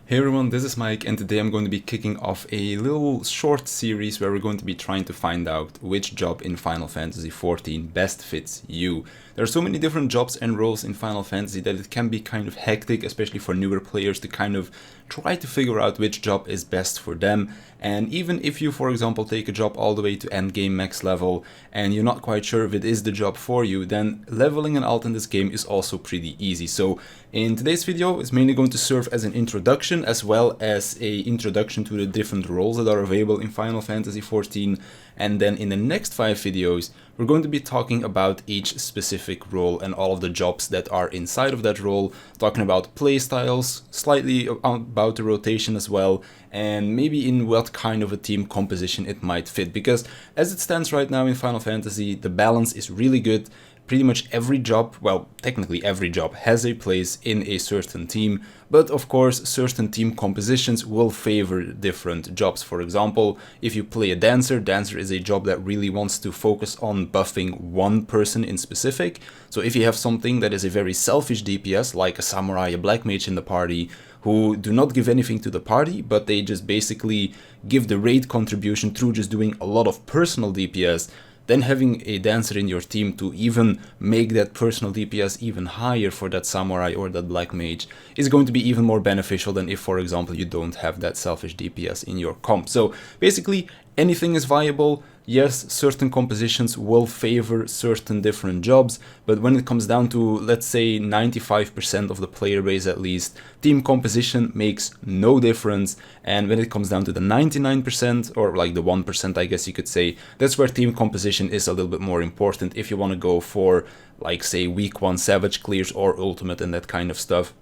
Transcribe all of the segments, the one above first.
Hey everyone, this is Mike, and today I'm going to be kicking off a little short series where we're going to be trying to find out which job in Final Fantasy XIV best fits you. There are so many different jobs and roles in Final Fantasy that it can be kind of hectic, especially for newer players, to kind of try to figure out which job is best for them. And even if you, for example, take a job all the way to endgame max level and you're not quite sure if it is the job for you, then leveling an alt in this game is also pretty easy. So in today's video, it's mainly going to serve as an introduction as well as a introduction to the different roles that are available in Final Fantasy XIV. And then in the next 5 videos, we're going to be talking about each specific role and all of the jobs that are inside of that role, talking about playstyles, slightly about the rotation as well, and maybe in what kind of a team composition it might fit. Because as it stands right now in Final Fantasy, the balance is really good. Pretty much every job, well, technically every job has a place in a certain team, but of course certain team compositions will favor different jobs. For example, if you play a dancer is a job that really wants to focus on buffing one person in specific. So if you have something that is a very selfish DPS, like a samurai, a black mage in the party, who do not give anything to the party, but they just basically give the raid contribution through just doing a lot of personal DPS, then having a dancer in your team to even make that personal DPS even higher for that samurai or that black mage is going to be even more beneficial than if, for example, you don't have that selfish DPS in your comp. So basically, anything is viable. Yes, certain compositions will favor certain different jobs, but when it comes down to, let's say, 95% of the player base at least, team composition makes no difference. And when it comes down to the 99%, or like the 1%, I guess you could say, that's where team composition is a little bit more important if you want to go for, like, say, week 1 Savage clears or Ultimate and that kind of stuff.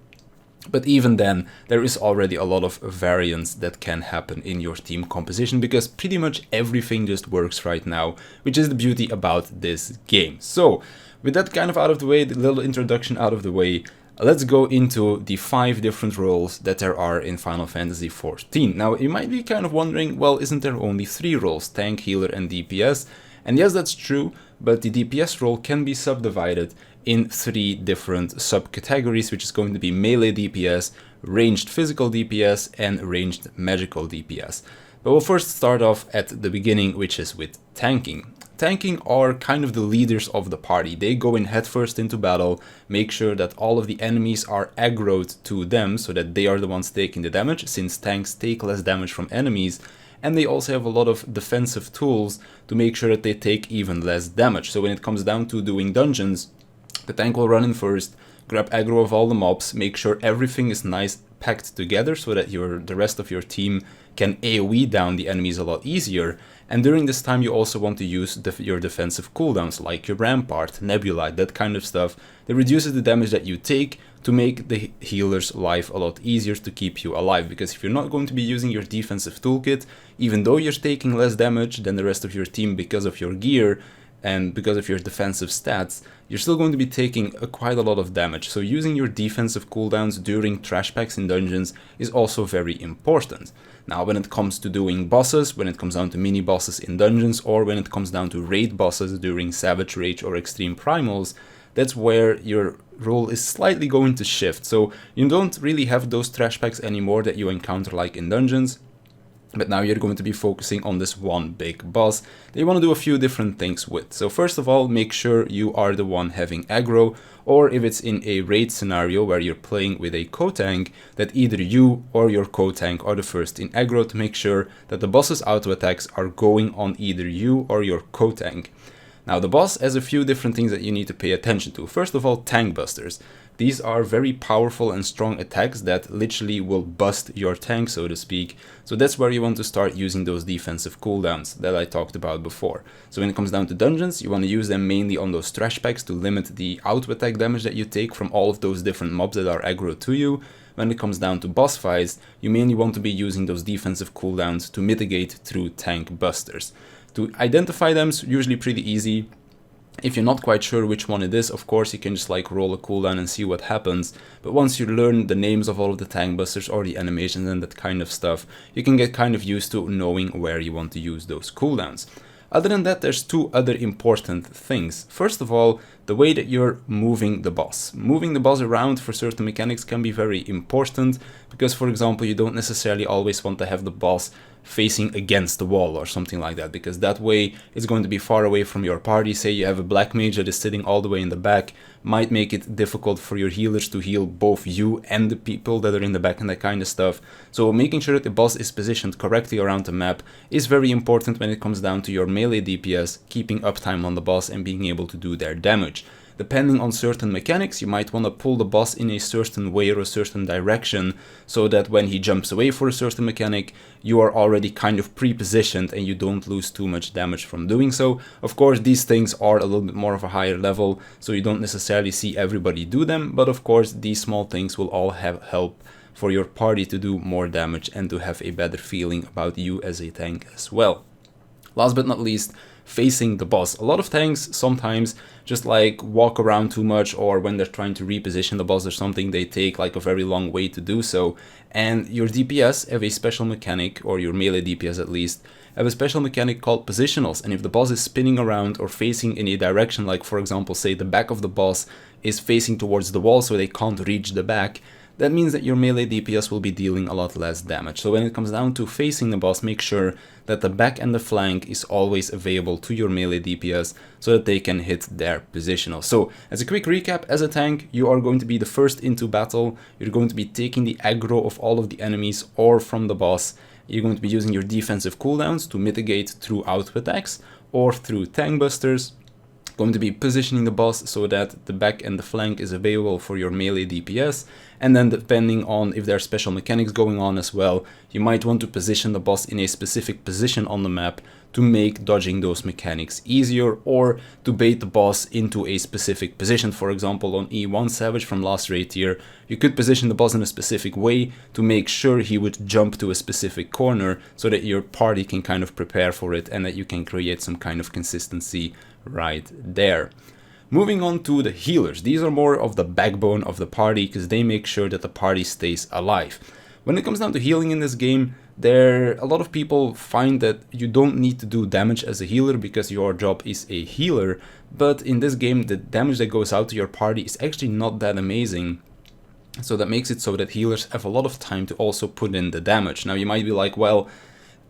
But even then, there is already a lot of variance that can happen in your team composition because pretty much everything just works right now, which is the beauty about this game. So, with that kind of out of the way, the little introduction out of the way, let's go into the 5 different roles that there are in Final Fantasy XIV. Now, you might be kind of wondering, well, isn't there only 3 roles, tank, healer, and DPS? And yes, that's true, but the DPS role can be subdivided in 3 different subcategories, which is going to be melee DPS, ranged physical DPS, and ranged magical DPS. But we'll first start off at the beginning, which is with tanking. Tanking are kind of the leaders of the party. They go in headfirst into battle, make sure that all of the enemies are aggroed to them so that they are the ones taking the damage, since tanks take less damage from enemies. And they also have a lot of defensive tools to make sure that they take even less damage. So when it comes down to doing dungeons, the tank will run in first, grab aggro of all the mobs, make sure everything is nice packed together so that the rest of your team can AoE down the enemies a lot easier. And during this time you also want to use your defensive cooldowns like your Rampart, Nebulite, that kind of stuff that reduces the damage that you take to make the healer's life a lot easier to keep you alive. Because if you're not going to be using your defensive toolkit, even though you're taking less damage than the rest of your team because of your gear, and because of your defensive stats, you're still going to be taking quite a lot of damage. So using your defensive cooldowns during trash packs in dungeons is also very important. Now when it comes to doing bosses, when it comes down to mini bosses in dungeons, or when it comes down to raid bosses during Savage Rage or Extreme Primals, that's where your role is slightly going to shift. So you don't really have those trash packs anymore that you encounter like in dungeons. But now you're going to be focusing on this one big boss that you want to do a few different things with. So first of all, make sure you are the one having aggro, or if it's in a raid scenario where you're playing with a co-tank, that either you or your co-tank are the first in aggro to make sure that the boss's auto attacks are going on either you or your co-tank. Now the boss has a few different things that you need to pay attention to. First of all, tank busters. These are very powerful and strong attacks that literally will bust your tank, so to speak. So that's where you want to start using those defensive cooldowns that I talked about before. So when it comes down to dungeons, you want to use them mainly on those trash packs to limit the auto attack damage that you take from all of those different mobs that are aggro to you. When it comes down to boss fights, you mainly want to be using those defensive cooldowns to mitigate through tank busters. To identify them is usually pretty easy. If you're not quite sure which one it is, of course you can just like roll a cooldown and see what happens, but once you learn the names of all of the tank busters or the animations and that kind of stuff, you can get kind of used to knowing where you want to use those cooldowns. Other than that, there's two other important things. First of all, the way that you're moving the boss. Moving the boss around for certain mechanics can be very important because, for example, you don't necessarily always want to have the boss facing against the wall or something like that, because that way it's going to be far away from your party. Say you have a black mage that is sitting all the way in the back, might make it difficult for your healers to heal both you and the people that are in the back and that kind of stuff. So making sure that the boss is positioned correctly around the map is very important when it comes down to your melee DPS, keeping uptime on the boss and being able to do their damage. Depending on certain mechanics, you might want to pull the boss in a certain way or a certain direction so that when he jumps away for a certain mechanic, you are already kind of pre-positioned and you don't lose too much damage from doing so. Of course, these things are a little bit more of a higher level, so you don't necessarily see everybody do them, but of course, these small things will all have help for your party to do more damage and to have a better feeling about you as a tank as well. Last but not least, facing the boss. A lot of tanks sometimes just like walk around too much, or when they're trying to reposition the boss or something, they take like a very long way to do so. And your DPS have a special mechanic, or your melee DPS at least, have a special mechanic called positionals. And if the boss is spinning around or facing in a direction, like for example, say the back of the boss is facing towards the wall so they can't reach the back, that means that your melee DPS will be dealing a lot less damage. So when it comes down to facing the boss, make sure that the back and the flank is always available to your melee DPS so that they can hit their positional. So as a quick recap, as a tank, you are going to be the first into battle. You're going to be taking the aggro of all of the enemies or from the boss. You're going to be using your defensive cooldowns to mitigate through auto attacks or through tank busters. Going to be positioning the boss so that the back and the flank is available for your melee DPS, and then depending on if there are special mechanics going on as well, you might want to position the boss in a specific position on the map to make dodging those mechanics easier, or to bait the boss into a specific position. For example, on E1 Savage from last raid tier, you could position the boss in a specific way to make sure he would jump to a specific corner so that your party can kind of prepare for it and that you can create some kind of consistency right there. Moving on to the healers. These are more of the backbone of the party because they make sure that the party stays alive. When it comes down to healing in this game, a lot of people find that you don't need to do damage as a healer because your job is a healer, but in this game the damage that goes out to your party is actually not that amazing. So that makes it so that healers have a lot of time to also put in the damage. Now you might be like, well,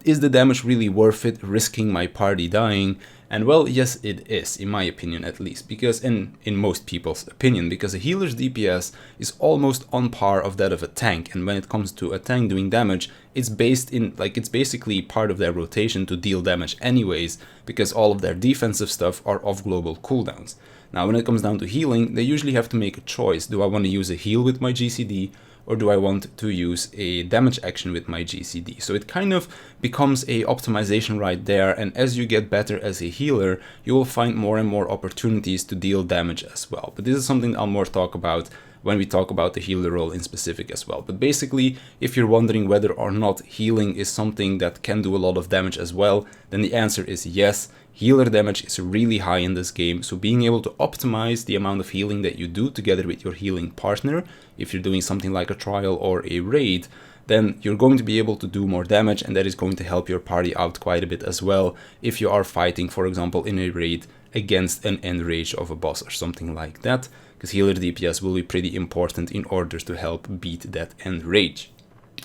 is the damage really worth it, risking my party dying? And well, yes it is, in my opinion at least, because in most people's opinion, because a healer's DPS is almost on par of that of a tank, and when it comes to a tank doing damage, it's basically part of their rotation to deal damage anyways, because all of their defensive stuff are off global cooldowns. Now when it comes down to healing, they usually have to make a choice. Do I want to use a heal with my GCD, or do I want to use a damage action with my GCD? So it kind of becomes a optimization right there, and as you get better as a healer, you will find more and more opportunities to deal damage as well. But this is something I'll more talk about when we talk about the healer role in specific as well. But basically, if you're wondering whether or not healing is something that can do a lot of damage as well, then the answer is yes. Healer damage is really high in this game, so being able to optimize the amount of healing that you do together with your healing partner, if you're doing something like a trial or a raid, then you're going to be able to do more damage, and that is going to help your party out quite a bit as well if you are fighting, for example, in a raid against an end rage of a boss or something like that, because healer DPS will be pretty important in order to help beat that end rage.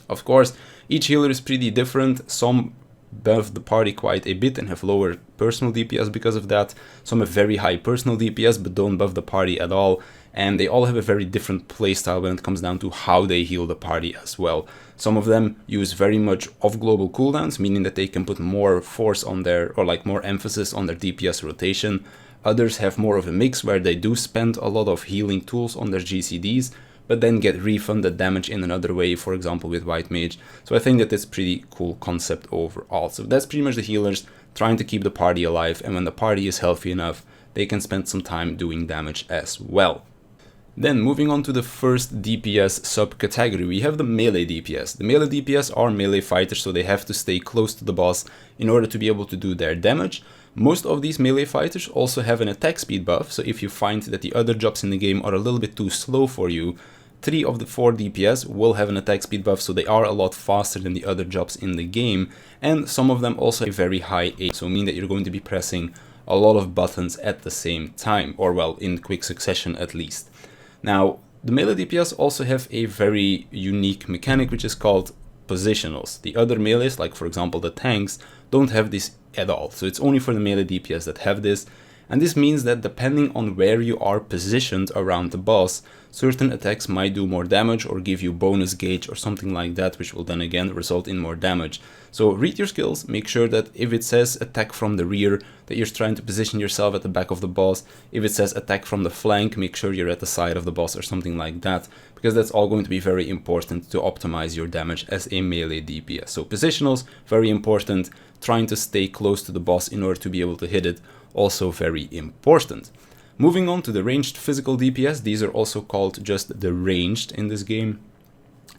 Of course, each healer is pretty different. Some buff the party quite a bit and have lower personal DPS because of that. Some have very high personal DPS but don't buff the party at all, and they all have a very different playstyle when it comes down to how they heal the party as well. Some of them use very much off global cooldowns, meaning that they can put more force on their, or like more emphasis on their DPS rotation. Others have more of a mix where they do spend a lot of healing tools on their GCDs, but then get refunded damage in another way, for example with White Mage. So I think that that's a pretty cool concept overall. So that's pretty much the healers trying to keep the party alive, and when the party is healthy enough, they can spend some time doing damage as well. Then moving on to the first DPS subcategory, we have the melee DPS. The melee DPS are melee fighters, so they have to stay close to the boss in order to be able to do their damage. Most of these melee fighters also have an attack speed buff, so if you find that the other jobs in the game are a little bit too slow for you, 3 of the 4 DPS will have an attack speed buff, so they are a lot faster than the other jobs in the game, and some of them also have a very high HP, so mean that you're going to be pressing a lot of buttons at the same time, or well, in quick succession at least. Now, the melee DPS also have a very unique mechanic which is called positionals. The other melees, like for example the tanks, don't have this at all, so it's only for the melee DPS that have this. And this means that depending on where you are positioned around the boss, certain attacks might do more damage or give you bonus gauge or something like that, which will then again result in more damage. So read your skills, make sure that if it says attack from the rear, that you're trying to position yourself at the back of the boss. If it says attack from the flank, make sure you're at the side of the boss or something like that, because that's all going to be very important to optimize your damage as a melee DPS. So positionals, very important. Trying to stay close to the boss in order to be able to hit it, also very important. Moving on to the ranged physical DPS, these are also called just the ranged in this game.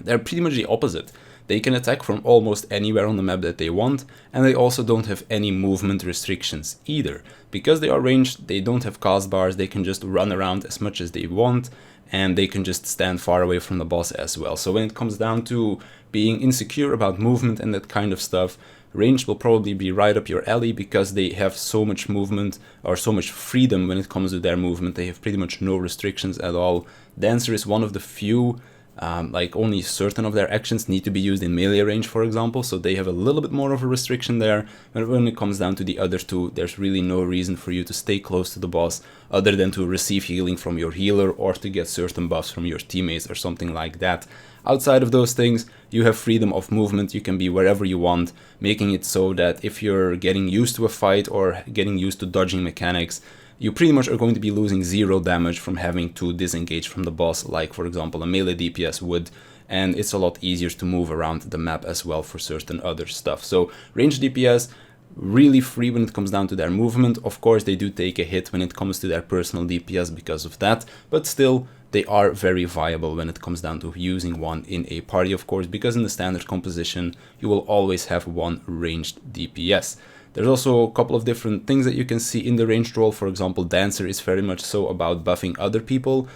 They're pretty much the opposite. They can attack from almost anywhere on the map that they want, and they also don't have any movement restrictions either. Because they are ranged, they don't have cast bars, they can just run around as much as they want, and they can just stand far away from the boss as well. So when it comes down to being insecure about movement and that kind of stuff, ranged will probably be right up your alley, because they have so much movement or so much freedom when it comes to their movement. They have pretty much no restrictions at all. Dancer is one of the few, like only certain of their actions need to be used in melee range, for example, so they have a little bit more of a restriction there. But when it comes down to the other two, there's really no reason for you to stay close to the boss other than to receive healing from your healer or to get certain buffs from your teammates or something like that. Outside of those things, you have freedom of movement, you can be wherever you want, making it so that if you're getting used to a fight or getting used to dodging mechanics, you pretty much are going to be losing 0 damage from having to disengage from the boss, like for example a melee DPS would, and it's a lot easier to move around the map as well for certain other stuff. So ranged DPS, really free when it comes down to their movement. Of course they do take a hit when it comes to their personal DPS because of that, but still they are very viable when it comes down to using one in a party, of course, because in the standard composition you will always have one ranged DPS. There's also a couple of different things that you can see in the ranged role. For example, Dancer is very much so about buffing other people.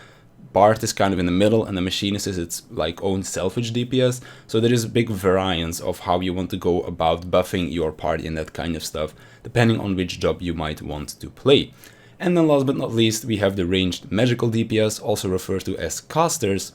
Bard is kind of in the middle, and the Machinist is its like own selfish DPS. So there is a big variance of how you want to go about buffing your party and that kind of stuff, depending on which job you might want to play. And then last but not least, we have the ranged magical DPS, also referred to as casters.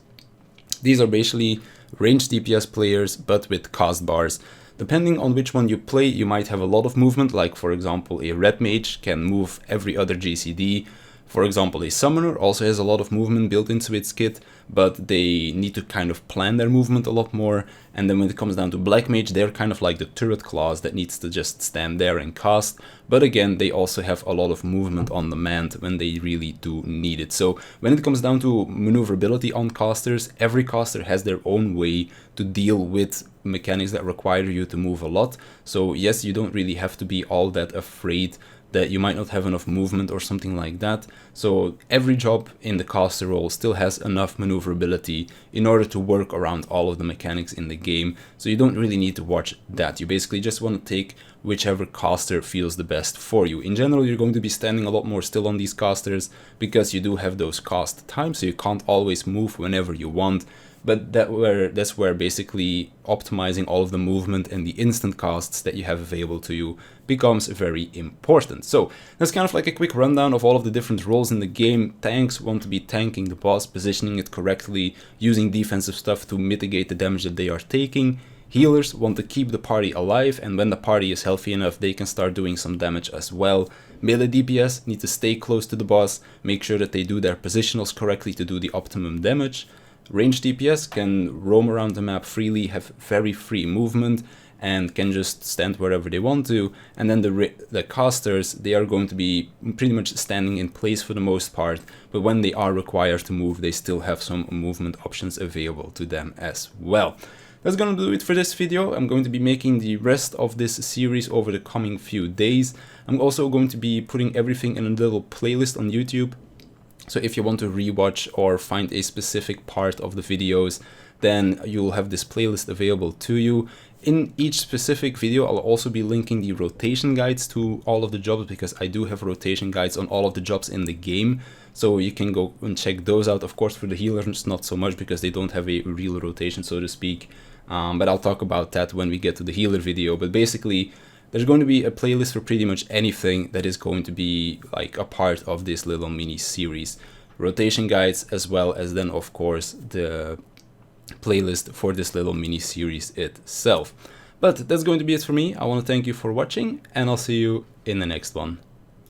These are basically ranged DPS players, but with cast bars. Depending on which one you play, you might have a lot of movement, like for example a red mage can move every other GCD. For example, a summoner also has a lot of movement built into its kit, but they need to kind of plan their movement a lot more. And then when it comes down to black mage, they're kind of like the turret class that needs to just stand there and cast. But again, they also have a lot of movement on demand when they really do need it. So when it comes down to maneuverability on casters, every caster has their own way to deal with mechanics that require you to move a lot. So yes, you don't really have to be all that afraid that you might not have enough movement or something like that. So every job in the caster role still has enough maneuverability in order to work around all of the mechanics in the game. So you don't really need to watch that. You basically just want to take whichever caster feels the best for you. In general, you're going to be standing a lot more still on these casters because you do have those cast times, so you can't always move whenever you want. But that's where basically optimizing all of the movement and the instant casts that you have available to you becomes very important. So that's kind of like a quick rundown of all of the different roles in the game. Tanks want to be tanking the boss, positioning it correctly, using defensive stuff to mitigate the damage that they are taking. Healers want to keep the party alive, and when the party is healthy enough, they can start doing some damage as well. Melee DPS need to stay close to the boss, make sure that they do their positionals correctly to do the optimum damage. Ranged DPS can roam around the map freely, have very free movement, and can just stand wherever they want to. And then the casters, they are going to be pretty much standing in place for the most part, but when they are required to move, they still have some movement options available to them as well. That's gonna do it for this video. I'm going to be making the rest of this series over the coming few days. I'm also going to be putting everything in a little playlist on YouTube. So if you want to rewatch or find a specific part of the videos, then you'll have this playlist available to you. In each specific video, I'll also be linking the rotation guides to all of the jobs, because I do have rotation guides on all of the jobs in the game. So you can go and check those out. Of course, for the healers, not so much, because they don't have a real rotation, so to speak. But I'll talk about that when we get to the healer video. But basically, there's going to be a playlist for pretty much anything that is going to be like a part of this little mini series. Rotation guides, as well as then, of course, the playlist for this little mini series itself. But that's going to be it for me. I want to thank you for watching, and I'll see you in the next one.